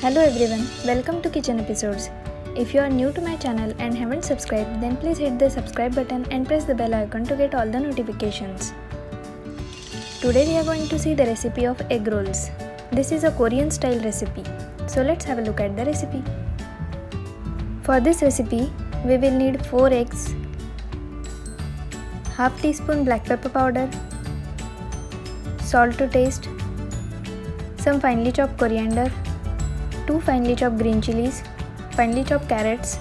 Hello everyone, welcome to Kitchen Episodes. If you are new to my channel and haven't subscribed, then please hit the subscribe button and press the bell icon to get all the notifications. Today we are going to see the recipe of egg rolls. This is a Korean style recipe. So let's have a look at the recipe. For this recipe, we will need 4 eggs, half teaspoon black pepper powder, salt to taste, some finely chopped coriander, 2 finely chopped green chillies, finely chopped carrots,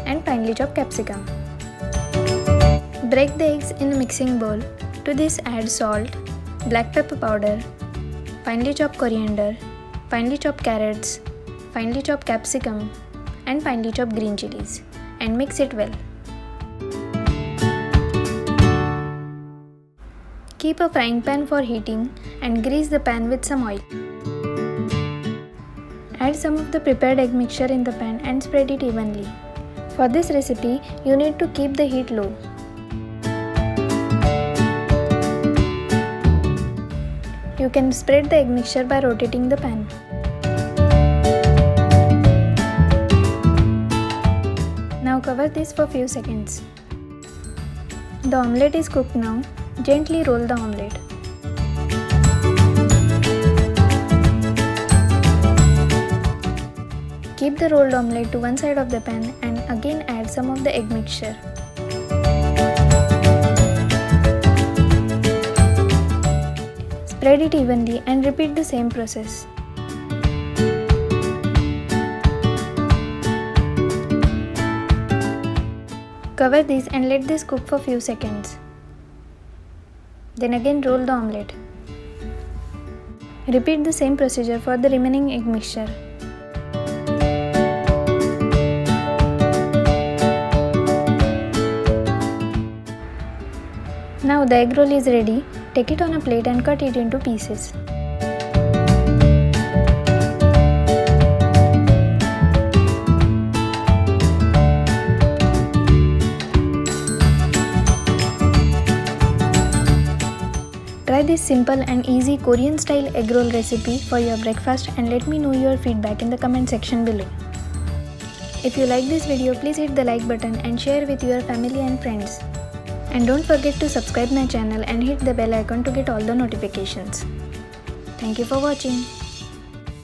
and finely chopped capsicum. Break the eggs in a mixing bowl. To this add salt, black pepper powder, finely chopped coriander, finely chopped carrots, finely chopped capsicum, and finely chopped green chillies, and mix it well. Keep a frying pan for heating and grease the pan with some oil. Add some of the prepared egg mixture in the pan and spread it evenly. For this recipe, you need to keep the heat low. You can spread the egg mixture by rotating the pan. Now cover this for few seconds. The omelette is cooked now. Gently roll the omelette. Keep the rolled omelette to one side of the pan and again add some of the egg mixture. Spread it evenly and repeat the same process. Cover this and let this cook for few seconds. Then again roll the omelette. Repeat the same procedure for the remaining egg mixture. Now the egg roll is ready. Take it on a plate and cut it into pieces. Try this simple and easy Korean style egg roll recipe for your breakfast and let me know your feedback in the comment section below. If you like this video, please hit the like button and share with your family and friends. And don't forget to subscribe my channel and hit the bell icon to get all the notifications. Thank you for watching.